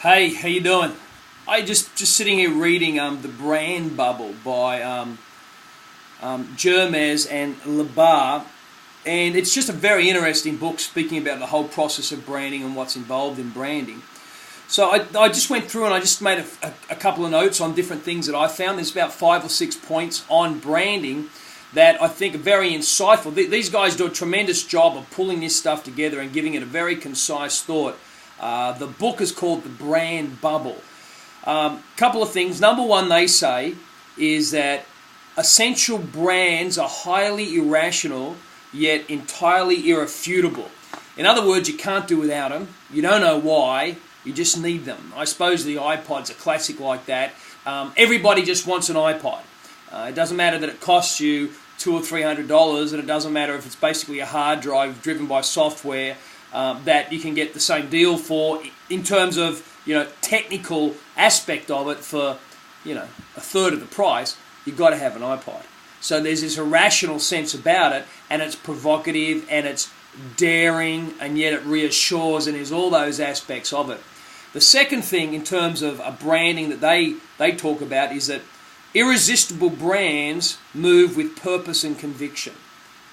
Hey, how you doing? I just sitting here reading The Brand Bubble by Gerzema and Leba, and it's just a very interesting book speaking about the whole process of branding and what's involved in branding. So I just went through and I just made a couple of notes on different things that I found. There's about 5 or 6 points on branding that I think are very insightful. These guys do a tremendous job of pulling this stuff together and giving it a very concise thought. The book is called The Brand Bubble. Couple of things. Number one, they say, is that essential brands are highly irrational, yet entirely irrefutable. In other words, you can't do without them. You don't know why. You just need them. I suppose the iPod's a classic like that. Everybody just wants an iPod. It doesn't matter that it costs you $200 or $300, and it doesn't matter if it's basically a hard drive driven by software that you can get the same deal for in terms of technical aspect of it for a third of the price. You've got to have an iPod. So there's this irrational sense about it, and it's provocative and it's daring, and yet it reassures, and there's all those aspects of it. The second thing in terms of a branding that they talk about is that irresistible brands move with purpose and conviction.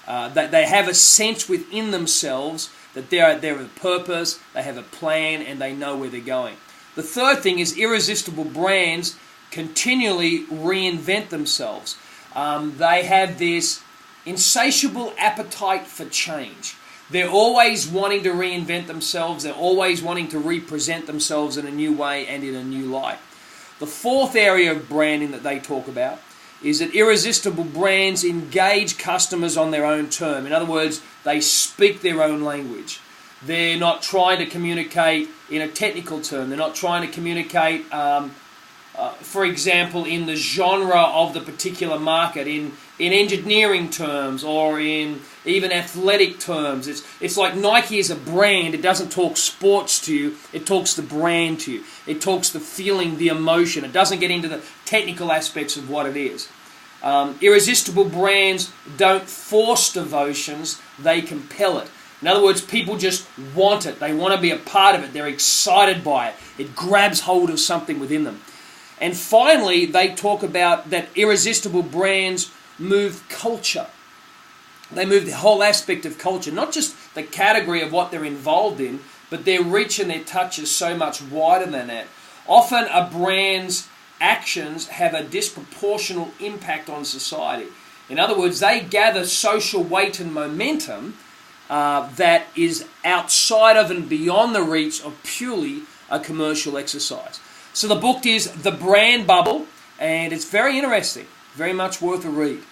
That they have a sense within themselves that they're a purpose, they have a plan, and they know where they're going. The third thing is irresistible brands continually reinvent themselves. They have this insatiable appetite for change. They're always wanting to reinvent themselves. They're always wanting to represent themselves in a new way and in a new light. The fourth area of branding that they talk about is that irresistible brands engage customers on their own term. In other words, they speak their own language. They're not trying to communicate in a technical term. They're not trying to communicate, for example, in the genre of the particular market, in engineering terms or in even athletic terms. It's like Nike is a brand. It doesn't talk sports to you. It talks the brand to you. It talks the feeling, the emotion. It doesn't get into the technical aspects of what it is. Irresistible brands don't force devotions. They compel it. In other words, people just want it. They want to be a part of it. They're excited by it. It grabs hold of something within them. And finally, they talk about that irresistible brands move culture. They move the whole aspect of culture, not just the category of what they're involved in, but their reach and their touch is so much wider than that. Often a brand's actions have a disproportional impact on society. In other words, they gather social weight and momentum that is outside of and beyond the reach of purely a commercial exercise. So the book is The Brand Bubble, and it's very interesting, very much worth a read.